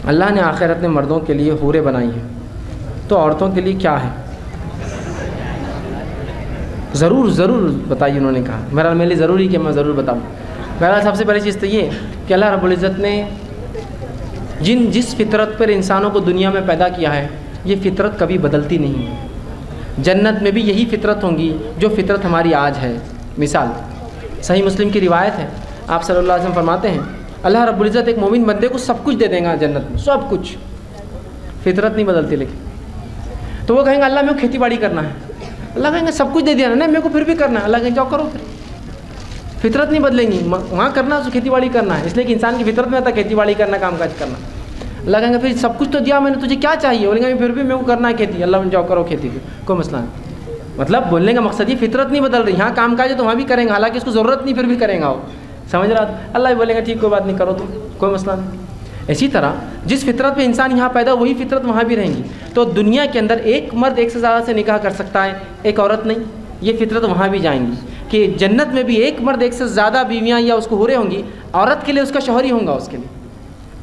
اللہ نے آخرت میں مردوں کے لیے حوریں بنائی ہیں، تو عورتوں کے لیے کیا ہے؟ ضرور بتائیے۔ انہوں نے کہا میرے لیے ضروری کہ میں ضرور بتاؤں۔ میرا سب سے پہلی چیز تو یہ کہ اللہ رب العزت نے جس فطرت پر انسانوں کو دنیا میں پیدا کیا ہے، یہ فطرت کبھی بدلتی نہیں ہے۔ جنت میں بھی یہی فطرت ہوں گی جو فطرت ہماری آج ہے۔ مثال صحیح مسلم کی روایت ہے، آپ صلی اللہ علیہ وسلم فرماتے ہیں اللہ رب العزت ایک مومن بندے کو سب کچھ دے دے گا جنت میں، سب کچھ، فطرت نہیں بدلتی۔ لیکن تو وہ کہیں گے اللہ میرے کو کھیتی باڑی کرنا ہے، اللہ کہیں گے سب کچھ دے دیا نا، نہیں میرے کو پھر بھی کرنا ہے، اللہ کہیں جاؤ کرو، پھر فطرت نہیں بدلیں گی، وہاں کرنا تو کھیتی باڑی کرنا ہے، اس لیے کہ انسان کی فطرت میں آتا ہے کھیتی باڑی کرنا، کام کاج کرنا۔ اللہ کہیں گے پھر سب کچھ تو دیا میں نے، تجھے کیا چاہیے؟ بولیں گے پھر بھی میرے کو کرنا ہے کھیتی، اللہ جاؤ کرو کھیتی کی، کوئی مسئلہ نہیں۔ مطلب بولنے کا مقصد یہ فطرت نہیں بدل رہی، ہاں کام کاج ہے تو وہاں بھی کریں گا، حالانکہ اس کو ضرورت نہیں، پھر بھی کریں گا وہ، سمجھ رہا؟ اللہ بھی بولیں گے ٹھیک کوئی بات نہیں کرو، تم کوئی مسئلہ نہیں۔ اسی طرح جس فطرت پہ انسان یہاں پیدا وہی فطرت وہاں بھی رہیں گی۔ تو دنیا کے اندر ایک مرد ایک سے زیادہ سے نکاح کر سکتا ہے، ایک عورت نہیں، یہ فطرت وہاں بھی جائیں گی کہ جنت میں بھی ایک مرد ایک سے زیادہ بیویاں یا اس کو حوریں ہوں گی، عورت کے لیے اس کا شوہر ہی ہوگا،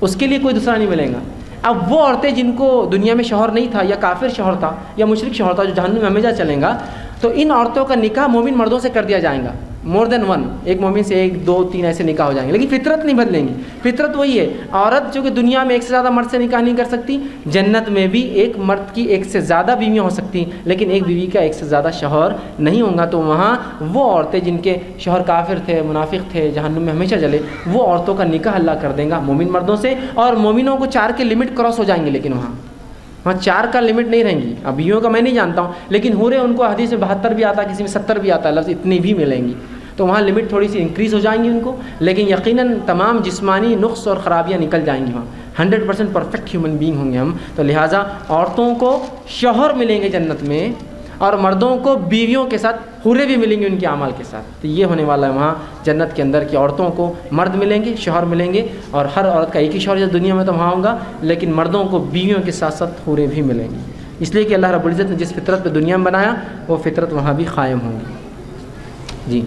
اس کے لیے کوئی دوسرا نہیں ملے گا۔ اب وہ عورتیں جن کو دنیا میں شوہر نہیں تھا، یا کافر شوہر تھا، یا مشرک شوہر تھا، جو جہنم میں ہمیشہ چلیں گا، تو ان عورتوں کا نکاح مومن مردوں سے کر دیا جائے گا، مور دین ون، ایک مومن سے 1 2 3 ایسے نکاح ہو جائیں گے، لیکن فطرت نہیں بدلیں گی۔ فطرت وہی ہے، عورت جو کہ دنیا میں ایک سے زیادہ مرد سے نکاح نہیں کر سکتی، جنت میں بھی ایک مرد کی 1 سے زیادہ بیویاں ہو سکتی، لیکن ایک بیوی کا 1 سے زیادہ شوہر نہیں ہوگا۔ تو وہاں وہ عورتیں جن کے شوہر کافر تھے، منافق تھے، جہنم میں ہمیشہ چلے، وہ عورتوں کا نکاح اللہ کر دیں گا مومن مردوں سے، اور مومنوں کو 4 کے لمٹ کراس ہو جائیں گے، لیکن وہاں 4 کا لمٹ نہیں رہیں گی۔ اب بیویوں کا میں نہیں جانتا ہوں، لیکن حوریں ان کو حدیث میں 72 بھی آتا ہے، کسی میں 70 بھی آتا ہے لفظ، اتنی بھی ملیں گی، تو وہاں لمٹ تھوڑی سی انکریز ہو جائیں گی ان کو، لیکن یقیناً تمام جسمانی نقص اور خرابیاں نکل جائیں گی، وہاں 100% پرفیکٹ ہیومن بینگ ہوں گے ہم۔ تو لہٰذا عورتوں کو شوہر ملیں گے جنت میں، اور مردوں کو بیویوں کے ساتھ حوریں بھی ملیں گی ان کے اعمال کے ساتھ۔ تو یہ ہونے والا ہے وہاں جنت کے اندر کہ عورتوں کو مرد ملیں گے، شوہر ملیں گے، اور ہر عورت کا ایک ہی شوہر جیسے دنیا میں تو وہاں ہوگا، لیکن مردوں کو بیویوں کے ساتھ ساتھ حوریں بھی ملیں گی، اس لیے کہ اللہ رب العزت نے جس فطرت پہ دنیا میں بنایا وہ فطرت وہاں بھی قائم ہوں گی۔ جی